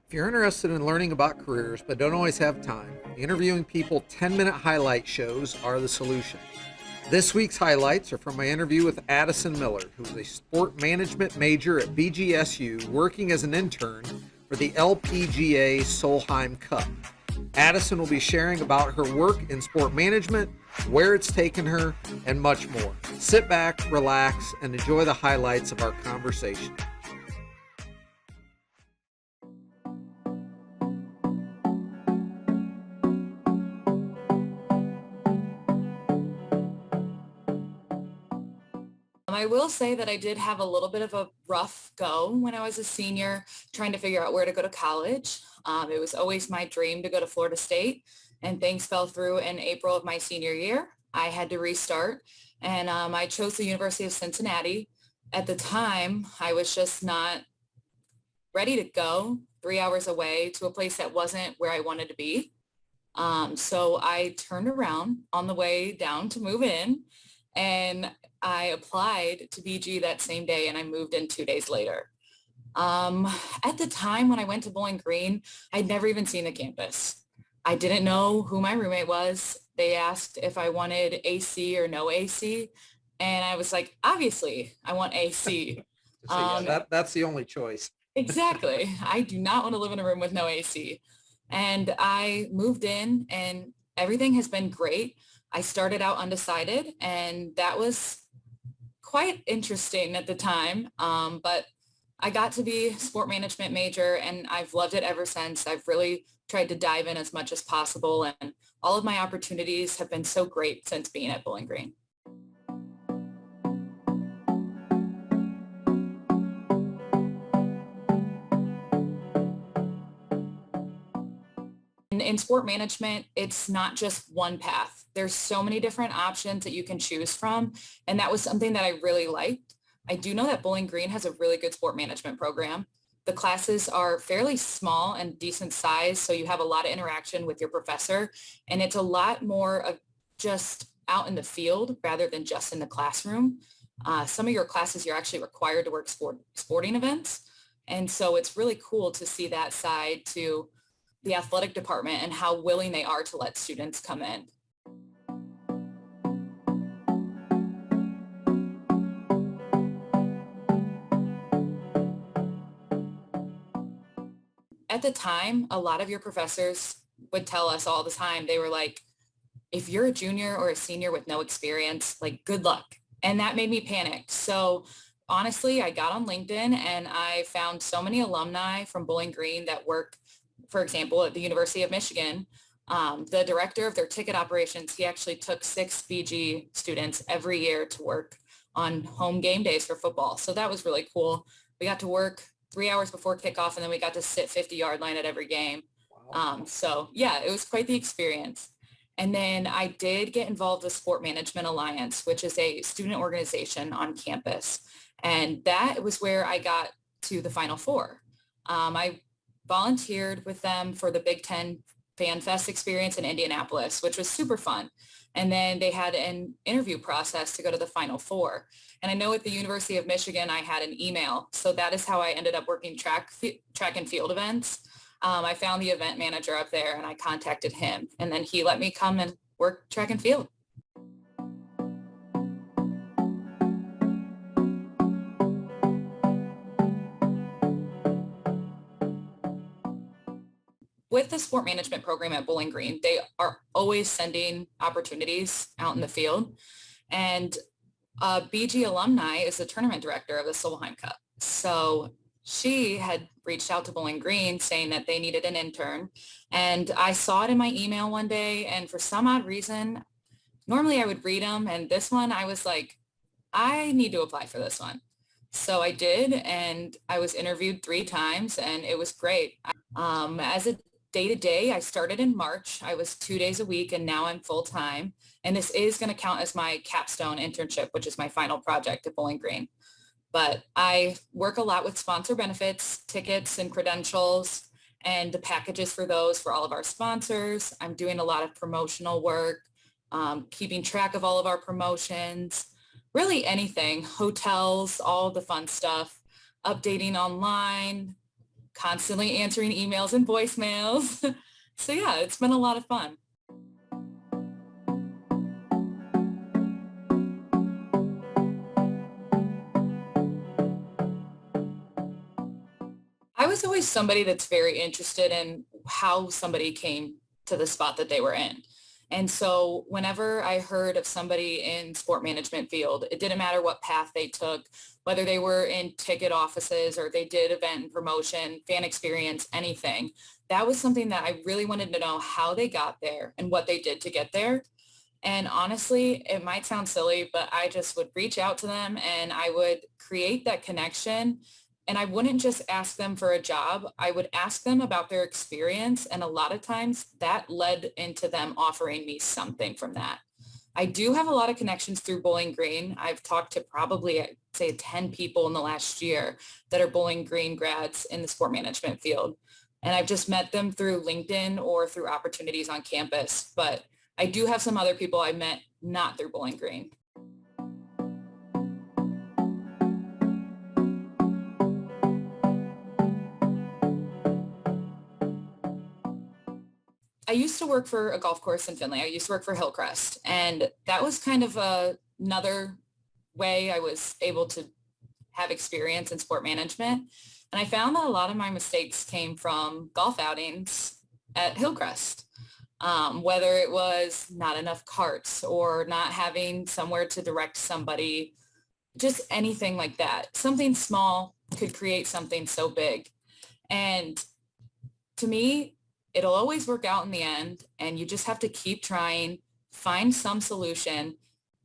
If you're interested in learning about careers but don't always have time, interviewing people 10-minute highlight shows are the solution. This week's highlights are from my interview with Adysson Miller, who is a sport management major at BGSU working as an intern for the LPGA Solheim Cup. Adysson will be sharing about her work in sport management, where it's taken her, and much more. Sit back, relax, and enjoy the highlights of our conversation. I will say that I did have a little bit of a rough go when I was a senior, trying to figure out where to go to college. It was always my dream to go to Florida State, and things fell through in April of my senior year. I had to restart, and I chose the University of Cincinnati. At the time, I was just not ready to go 3 hours away to a place that wasn't where I wanted to be. So I turned around on the way down to move in, and I applied to BG that same day, and I moved in 2 days later. At the time when I went to Bowling Green, I'd never even seen the campus. I didn't know who my roommate was. They asked if I wanted AC or no AC, and I was like, obviously, I want AC. So yeah, that's the only choice. Exactly. I do not want to live in a room with no AC. And I moved in, and everything has been great. I started out undecided, and that was quite interesting at the time. But I got to be sport management major, and I've loved it ever since. I've really tried to dive in as much as possible, and all of my opportunities have been so great since being at Bowling Green. In sport management, it's not just one path. There's so many different options that you can choose from. And that was something that I really liked. I do know that Bowling Green has a really good sport management program. The classes are fairly small and decent size, so you have a lot of interaction with your professor. And it's a lot more of just out in the field rather than just in the classroom. Some of your classes, you're actually required to work sporting events. And so it's really cool to see that side to the athletic department and how willing they are to let students come in. At the time, a lot of your professors would tell us all the time, they were like, if you're a junior or a senior with no experience, like, good luck. And that made me panic. So honestly, I got on LinkedIn, and I found so many alumni from Bowling Green that work, for example, at the University of Michigan. The director of their ticket operations, he actually took 6 BG students every year to work on home game days for football. So that was really cool. We got to work 3 hours before kickoff, and then we got to sit 50-yard line at every game. Wow. So yeah, it was quite the experience. And then I did get involved with Sport Management Alliance, which is a student organization on campus. And that was where I got to the Final Four. I volunteered with them for the Big Ten Fan Fest experience in Indianapolis, which was super fun. And then they had an interview process to go to the Final Four. And I know at the University of Michigan, I had an email. So that is how I ended up working track and field events. I found the event manager up there, and I contacted him. And then he let me come and work track and field. With the sport management program at Bowling Green, they are always sending opportunities out in the field. And BG alumni is the tournament director of the Solheim Cup. So she had reached out to Bowling Green saying that they needed an intern. And I saw it in my email one day, and for some odd reason, normally I would read them. And this one, I was like, I need to apply for this one. So I did, and I was interviewed 3 times, and it was great. As a day-to-day, I started in March. I was 2 days a week, and now I'm full-time. And this is going to count as my capstone internship, which is my final project at Bowling Green. But I work a lot with sponsor benefits, tickets, and credentials, and the packages for those for all of our sponsors. I'm doing a lot of promotional work, keeping track of all of our promotions, really anything, hotels, all the fun stuff, updating online, constantly answering emails and voicemails. So yeah, it's been a lot of fun. I was always somebody that's very interested in how somebody came to the spot that they were in. And so whenever I heard of somebody in sport management field, it didn't matter what path they took, whether they were in ticket offices or they did event and promotion, fan experience, anything. That was something that I really wanted to know how they got there and what they did to get there. And honestly, it might sound silly, but I just would reach out to them and I would create that connection. And I wouldn't just ask them for a job. I would ask them about their experience. And a lot of times that led into them offering me something from that. I do have a lot of connections through Bowling Green. I've talked to probably, I'd say 10 people in the last year that are Bowling Green grads in the sport management field. And I've just met them through LinkedIn or through opportunities on campus. But I do have some other people I met not through Bowling Green. I used to work for a golf course in Finley. I used to work for Hillcrest, and that was kind of another way I was able to have experience in sport management. And I found that a lot of my mistakes came from golf outings at Hillcrest, whether it was not enough carts or not having somewhere to direct somebody, just anything like that. Something small could create something so big. And to me, it'll always work out in the end, and you just have to keep trying, find some solution.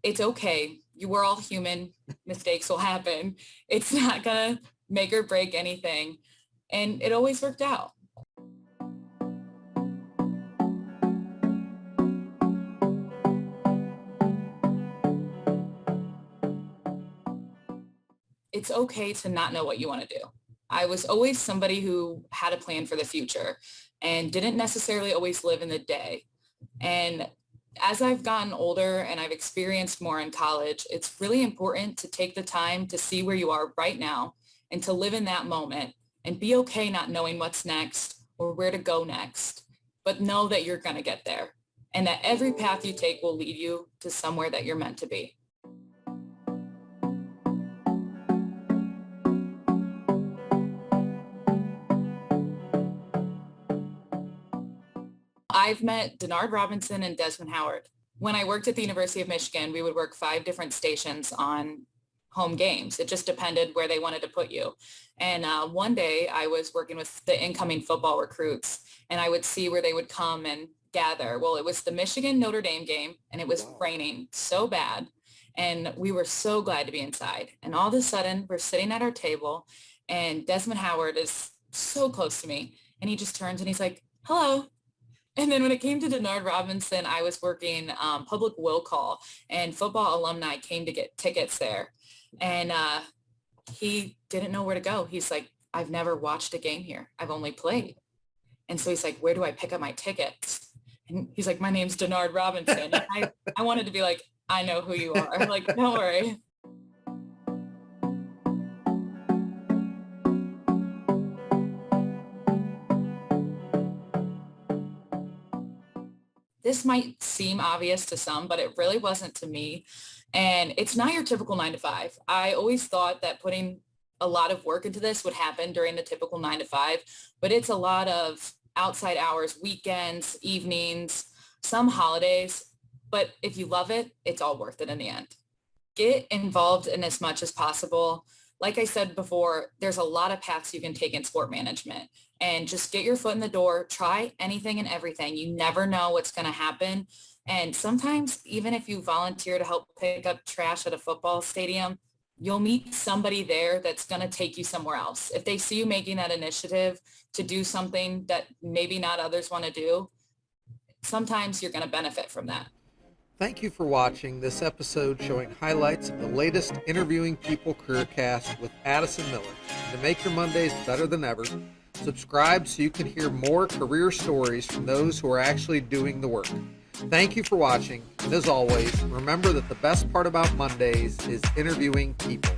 It's okay. We're all human. Mistakes will happen. It's not going to make or break anything. And it always worked out. It's okay to not know what you want to do. I was always somebody who had a plan for the future and didn't necessarily always live in the day. And as I've gotten older and I've experienced more in college, it's really important to take the time to see where you are right now and to live in that moment and be okay not knowing what's next or where to go next, but know that you're going to get there and that every path you take will lead you to somewhere that you're meant to be. I've met Denard Robinson and Desmond Howard. When I worked at the University of Michigan, we would work 5 different stations on home games. It just depended where they wanted to put you. And one day I was working with the incoming football recruits, and I would see where they would come and gather. Well, it was the Michigan Notre Dame game, and it was raining so bad. And we were so glad to be inside. And all of a sudden, we're sitting at our table, and Desmond Howard is so close to me. And he just turns and he's like, hello. And then when it came to Denard Robinson, I was working public will call, and football alumni came to get tickets there. And he didn't know where to go. He's like, I've never watched a game here. I've only played. And so he's like, where do I pick up my tickets? And he's like, my name's Denard Robinson. And I wanted to be like, I know who you are. Like, don't worry. This might seem obvious to some, but it really wasn't to me. And it's not your typical 9 to 5. I always thought that putting a lot of work into this would happen during the typical 9 to 5, but it's a lot of outside hours, weekends, evenings, some holidays. But if you love it, it's all worth it in the end. Get involved in as much as possible. Like I said before, there's a lot of paths you can take in sport management, and just get your foot in the door, try anything and everything. You never know what's going to happen. And sometimes even if you volunteer to help pick up trash at a football stadium, you'll meet somebody there that's going to take you somewhere else. If they see you making that initiative to do something that maybe not others want to do, sometimes you're going to benefit from that. Thank you for watching this episode showing highlights of the latest Interviewing People careercast with Adysson Miller. To make your Mondays better than ever, subscribe so you can hear more career stories from those who are actually doing the work. Thank you for watching, and as always, remember that the best part about Mondays is interviewing people.